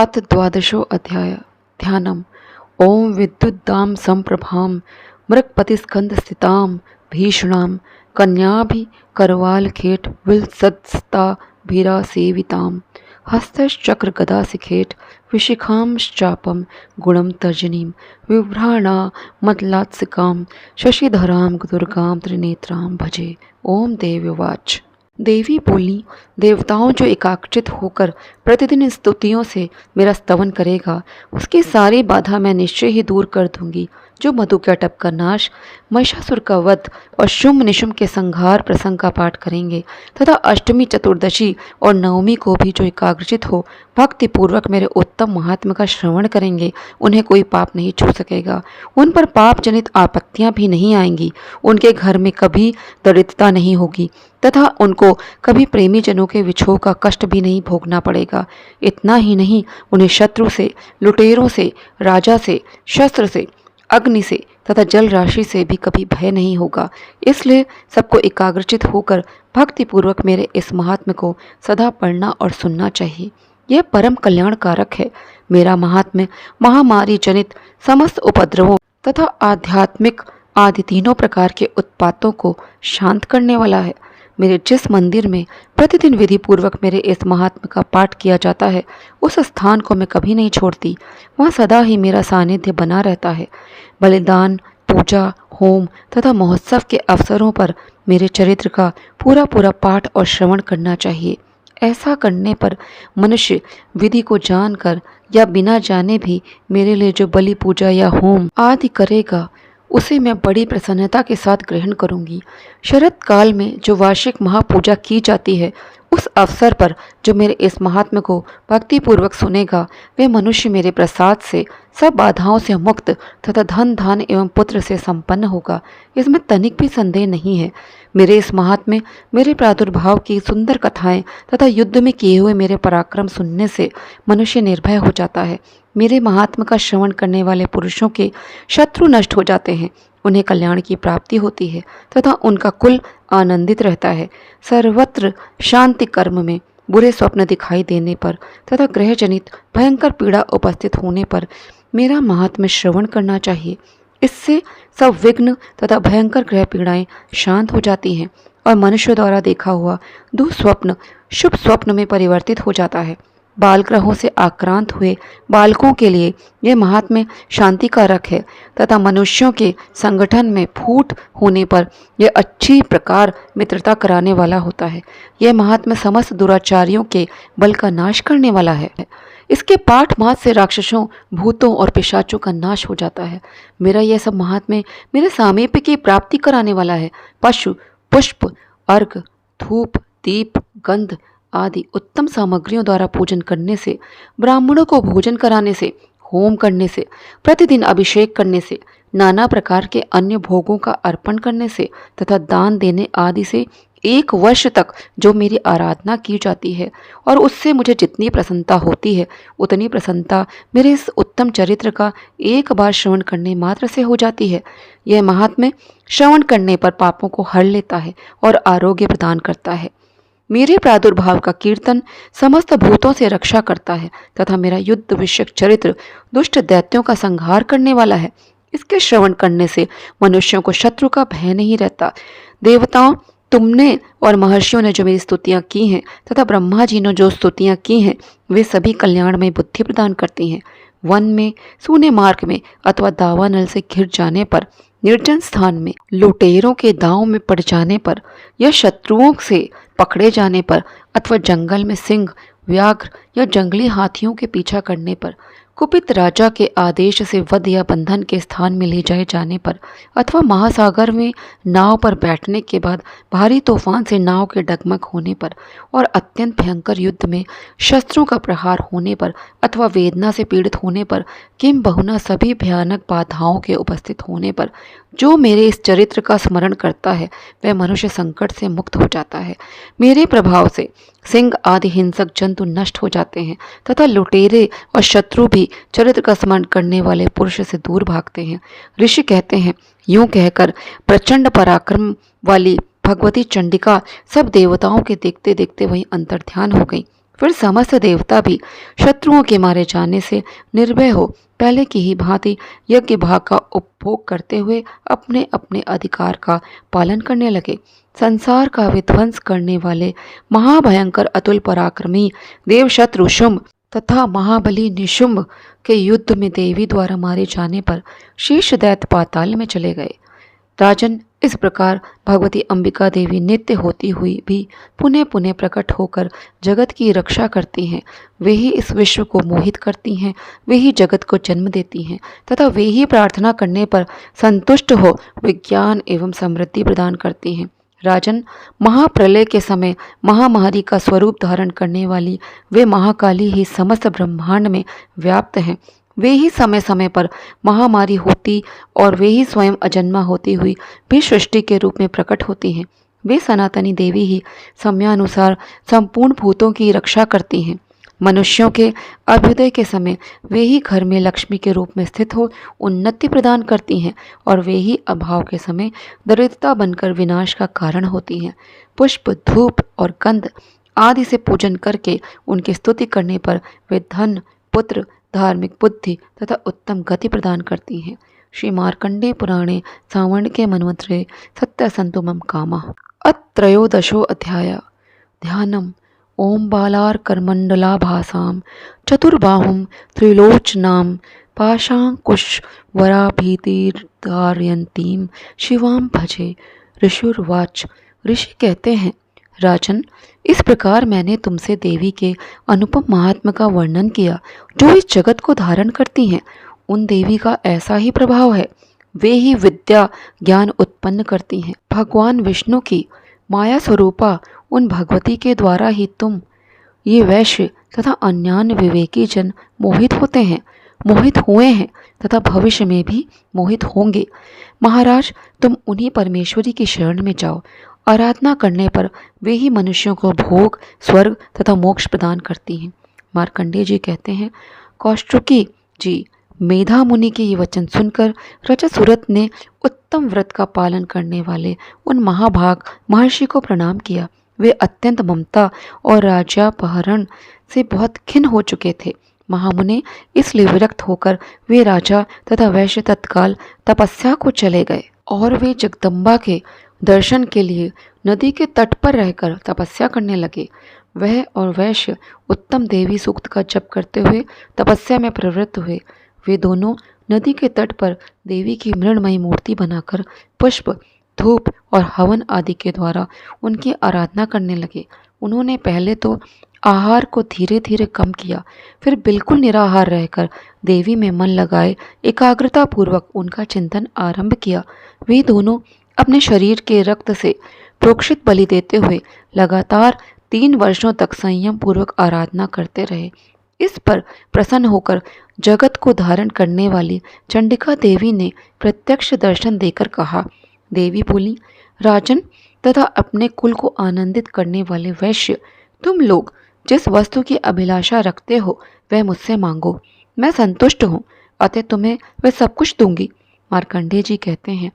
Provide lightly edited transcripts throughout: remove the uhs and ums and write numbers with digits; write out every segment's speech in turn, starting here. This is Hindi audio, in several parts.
अथ द्वादशो अध्याय ध्यानम्। ओं विद्युद्दां संप्रभां मृक्पतिस्कन्धस्थितां भीषणां कन्याभिकरवालखेट विलसत्स्ताभिरासेवितां हस्तश्चक्रगदासिखेट विशिखांश्चापं गुणं तर्जनीं विभ्राणामतलात्सिकां शशिधरां दुर्गां त्रिनेत्रां भजे। ओम देव्युवाच। देवी बोली, देवताओं जो एकाग्रचित होकर प्रतिदिन स्तुतियों से मेरा स्तवन करेगा, उसकी सारी बाधा मैं निश्चय ही दूर कर दूंगी। जो मधुकैटभ का नाश, महिषासुर का वध और शुंभ निशुंभ के संहार प्रसंग का पाठ करेंगे तथा अष्टमी, चतुर्दशी और नवमी को भी जो एकाग्रचित हो भक्ति पूर्वक मेरे उत्तम महात्म्य का श्रवण करेंगे, उन्हें कोई पाप नहीं छू सकेगा। उन पर पाप जनित आपत्तियां भी नहीं आएंगी। उनके घर में कभी दरिद्रता नहीं होगी तथा उनको कभी प्रेमी जनों के विछोह का कष्ट भी नहीं भोगना पड़ेगा। इतना ही नहीं, उन्हें शत्रु से, लुटेरों से, राजा से, शस्त्र से, अग्नि से तथा जल राशि से भी कभी भय नहीं होगा। इसलिए सबको एकाग्रचित होकर भक्ति पूर्वक मेरे इस महात्म्य को सदा पढ़ना और सुनना चाहिए। यह परम कल्याण कारक है। मेरा महात्म्य महामारी जनित समस्त उपद्रवों तथा आध्यात्मिक आदि तीनों प्रकार के उत्पातों को शांत करने वाला है। मेरे जिस मंदिर में प्रतिदिन विधि पूर्वक मेरे इस महात्म्य का पाठ किया जाता है, उस स्थान को मैं कभी नहीं छोड़ती। वहाँ सदा ही मेरा सानिध्य बना रहता है। बलिदान, पूजा, होम तथा महोत्सव के अवसरों पर मेरे चरित्र का पूरा पूरा पाठ और श्रवण करना चाहिए। ऐसा करने पर मनुष्य विधि को जानकर या बिना जाने भी मेरे लिए जो बलि, पूजा या होम आदि करेगा, उसे मैं बड़ी प्रसन्नता के साथ ग्रहण करूंगी। शरद काल में जो वार्षिक महापूजा की जाती है, उस अवसर पर जो मेरे इस महात्म्य को भक्तिपूर्वक सुनेगा, वे मनुष्य मेरे प्रसाद से सब बाधाओं से मुक्त तथा धन, धान एवं पुत्र से संपन्न होगा। इसमें तनिक भी संदेह नहीं है। मेरे इस महात्म्य, मेरे प्रादुर्भाव की सुंदर कथाएं तथा युद्ध में किए हुए मेरे पराक्रम सुनने से मनुष्य निर्भय हो जाता है। मेरे महात्म्य का श्रवण करने वाले पुरुषों के शत्रु नष्ट हो जाते हैं, उन्हें कल्याण की प्राप्ति होती है तथा उनका कुल आनंदित रहता है। सर्वत्र शांति कर्म में बुरे स्वप्न दिखाई देने पर तथा ग्रह जनित भयंकर पीड़ा उपस्थित होने पर मेरा महात्म्य श्रवण करना चाहिए। इससे सब विघ्न तथा भयंकर ग्रह पीड़ाएं शांत हो जाती हैं और मनुष्य द्वारा देखा हुआ दुःस्वप्न शुभ स्वप्न में परिवर्तित हो जाता है। बाल ग्रहों से आक्रांत हुए बालकों के लिए यह महात्म्य शांतिकारक है तथा मनुष्यों के संगठन में फूट होने पर यह अच्छी प्रकार मित्रता कराने वाला होता है। यह महात्म्य समस्त दुराचारियों के बल का नाश करने वाला है। इसके पाठ मात्र से राक्षसों, भूतों और पिशाचों का नाश हो जाता है। मेरा यह सब महात्म्य मेरे सामीप्य की प्राप्ति कराने वाला है। पशु, पुष्प, अर्घ, धूप, दीप, गंध आदि उत्तम सामग्रियों द्वारा पूजन करने से, ब्राह्मणों को भोजन कराने से, होम करने से, प्रतिदिन अभिषेक करने से, नाना प्रकार के अन्य भोगों का अर्पण करने से तथा दान देने आदि से 1 वर्ष तक जो मेरी आराधना की जाती है और उससे मुझे जितनी प्रसन्नता होती है, उतनी प्रसन्नता मेरे इस उत्तम चरित्र का एक बार श्रवण करने मात्र से हो जाती है। यह महात्म्य श्रवण करने पर पापों को हर लेता है और आरोग्य प्रदान करता है। मेरे प्रादुर्भाव का कीर्तन समस्त भूतों से रक्षा करता है तथा मेरा युद्ध विषयक चरित्र दुष्ट दैत्यों का संहार करने वाला है। इसके श्रवण करने से मनुष्यों को शत्रु का भय नहीं रहता। देवताओं, तुमने और महर्षियों ने जो मेरी स्तुतियां की हैं तथा ब्रह्मा जी ने जो स्तुतियां की हैं, वे सभी कल्याणमय बुद्धि प्रदान करती हैं। वन में, सूने मार्ग में अथवा दावानल से घिर जाने पर, निर्जन स्थान में, लुटेरों के दांव में पड़ जाने पर या शत्रुओं से पकड़े जाने पर अथवा जंगल में सिंह, व्याघ्र या जंगली हाथियों के पीछा करने पर, कुपित राजा के आदेश से वध या बंधन के स्थान में ले जाए जाने पर अथवा महासागर में नाव पर बैठने के बाद भारी तूफान से नाव के डगमग होने पर और अत्यंत भयंकर युद्ध में शस्त्रों का प्रहार होने पर अथवा वेदना से पीड़ित होने पर, किम बहुना सभी भयानक बाधाओं के उपस्थित होने पर जो मेरे इस चरित्र का स्मरण करता है, वह मनुष्य संकट से मुक्त हो जाता है। मेरे प्रभाव से सिंह आदि हिंसक जंतु नष्ट हो जाते हैं तथा लुटेरे और शत्रु भी चरित्र का स्मरण करने वाले पुरुष से दूर भागते हैं। ऋषि कहते हैं, यूं कहकर प्रचंड पराक्रम वाली भगवती चंडिका सब देवताओं के देखते देखते वहीं अंतर्ध्यान हो गई। फिर समस्त देवता भी शत्रुओं के मारे जाने से निर्भय हो पहले की ही भांति यज्ञ भाग का उपभोग करते हुए अपने अपने अधिकार का पालन करने लगे। संसार का विध्वंस करने वाले महाभयंकर अतुल पराक्रमी देवशत्रु शुंभ तथा महाबली निशुंभ के युद्ध में देवी द्वारा मारे जाने पर शेष दैत्य पाताल में चले गए। राजन, इस प्रकार भगवती अंबिका देवी नित्य होती हुई भी पुनः पुनः प्रकट होकर जगत की रक्षा करती हैं। वे ही इस विश्व को मोहित करती हैं, वे ही जगत को जन्म देती हैं तथा वे ही प्रार्थना करने पर संतुष्ट हो विज्ञान एवं समृद्धि प्रदान करती हैं। राजन, महाप्रलय के समय महामारी का स्वरूप धारण करने वाली वे महाकाली ही समस्त ब्रह्मांड में व्याप्त हैं। वे ही समय समय पर महामारी होती और वे ही स्वयं अजन्मा होती हुई भी सृष्टि के रूप में प्रकट होती हैं। वे सनातनी देवी ही समयानुसार संपूर्ण भूतों की रक्षा करती हैं। मनुष्यों के अभ्युदय के समय वे ही घर में लक्ष्मी के रूप में स्थित हो उन्नति प्रदान करती हैं और वे ही अभाव के समय दरिद्रता बनकर विनाश का कारण होती हैं। पुष्प, धूप और गंध आदि से पूजन करके उनकी स्तुति करने पर वे धन, पुत्र, धार्मिक बुद्धि तथा उत्तम गति प्रदान करती हैं। श्री मार्कंडेय पुराणे सावर्णिके मन्वंतरे सत्यसंतुमम कामः। अत्रयोदशो अध्याय। ध्यानम्। ओम बालार्कमण्डलाभासां चतुर्बाहुं त्रिलोचनां पाशांकुशवराभीतिर्धारयन्तीं शिवां भजे। ऋषिर्वाच। ऋषि कहते हैं, राजन, इस प्रकार मैंने तुमसे देवी के अनुपम महात्म्य का वर्णन किया जो इस जगत को धारण करती हैं। उन देवी का ऐसा ही प्रभाव है। वे ही विद्या ज्ञान उत्पन्न करती हैं। भगवान विष्णु की माया स्वरूपा उन भगवती के द्वारा ही तुम ये वैश्य तथा अन्यान्य विवेकी जन मोहित होते हैं, मोहित हुए हैं तथा भविष्य में भी मोहित होंगे। महाराज, तुम उन्हीं परमेश्वरी की शरण में जाओ। आराधना करने पर वे ही मनुष्यों को भोग, स्वर्ग तथा मोक्ष प्रदान करती हैं। मार्कंडेय जी कहते हैं, कौष्टुकी जी, मेधा मुनि के ये वचन सुनकर रजसुरत ने उत्तम व्रत का पालन करने वाले उन महाभाग महर्षि को प्रणाम किया। वे अत्यंत ममता और राज्यापहरण से बहुत खिन्न हो चुके थे। महामुनि इसलिए विरक्त होकर वे राजा तथा वैश्य तत्काल तपस्या को चले गए और वे जगदम्बा के दर्शन के लिए नदी के तट पर रहकर तपस्या करने लगे। वह और वैश्य उत्तम देवी सूक्त का जप करते हुए तपस्या में प्रवृत्त हुए। वे दोनों नदी के तट पर देवी की मृणमयी मूर्ति बनाकर पुष्प, धूप और हवन आदि के द्वारा उनकी आराधना करने लगे। उन्होंने पहले तो आहार को धीरे धीरे कम किया, फिर बिल्कुल निराहार रहकर देवी में मन लगाए एकाग्रता पूर्वक उनका चिंतन आरंभ किया। वे दोनों अपने शरीर के रक्त से प्रोक्षित बलि देते हुए लगातार 3 वर्षों तक संयम पूर्वक आराधना करते रहे। इस पर प्रसन्न होकर जगत को धारण करने वाली चंडिका देवी ने प्रत्यक्ष दर्शन देकर कहा। देवी बोली, राजन तथा अपने कुल को आनंदित करने वाले वैश्य, तुम लोग जिस वस्तु की अभिलाषा रखते हो वह मुझसे मांगो, मैं संतुष्ट हूँ, अतः तुम्हें वह सब कुछ दूंगी। मार्कंडेय जी कहते हैं,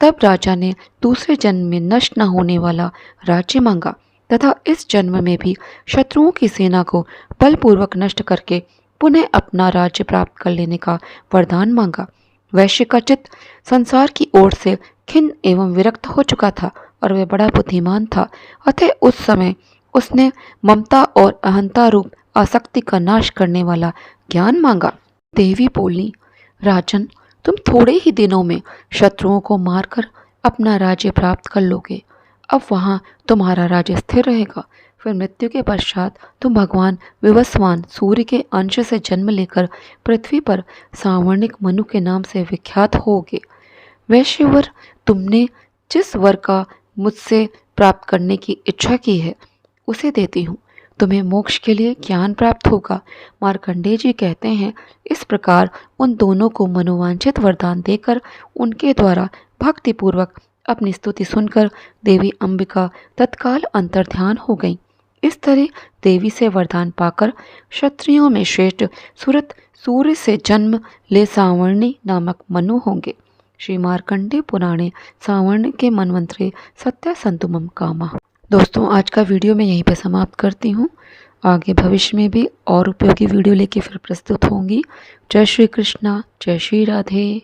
तब राजा ने दूसरे जन्म में नष्ट न होने वाला राज्य मांगा तथा इस जन्म में भी शत्रुओं की सेना को बलपूर्वक नष्ट करके पुनः अपना राज्य प्राप्त कर लेने का वरदान मांगा। वैश्य का चित्त संसार की ओर से खिन्न एवं विरक्त हो चुका था और वह बड़ा बुद्धिमान था, अतः उस समय उसने ममता और अहंता रूप आसक्ति का नाश करने वाला ज्ञान मांगा। देवी बोली, राजन, तुम थोड़े ही दिनों में शत्रुओं को मारकर अपना राज्य प्राप्त कर लोगे। अब वहाँ तुम्हारा राज्य स्थिर रहेगा। फिर मृत्यु के पश्चात तुम भगवान विवस्वान सूर्य के अंश से जन्म लेकर पृथ्वी पर सावर्णिक मनु के नाम से विख्यात होगे। वैश्यवर, तुमने जिस वर का मुझसे प्राप्त करने की इच्छा की है उसे देती हूँ। तुम्हें मोक्ष के लिए ज्ञान प्राप्त होगा। मार्कंडेय जी कहते हैं, इस प्रकार उन दोनों को मनोवांछित वरदान देकर उनके द्वारा भक्तिपूर्वक अपनी स्तुति सुनकर देवी अंबिका तत्काल अंतर्ध्यान हो गईं। इस तरह देवी से वरदान पाकर क्षत्रियों में श्रेष्ठ सुरत सूर्य से जन्म ले सावर्णी नामक मनु होंगे। श्री मार्कंडेय पुराणे सावर्ण के मन्वंतरे सत्य संतुमम कामः। दोस्तों, आज का वीडियो मैं यहीं पे समाप्त करती हूँ। आगे भविष्य में भी और उपयोगी वीडियो लेके फिर प्रस्तुत होंगी। जय श्री कृष्णा, जय श्री राधे।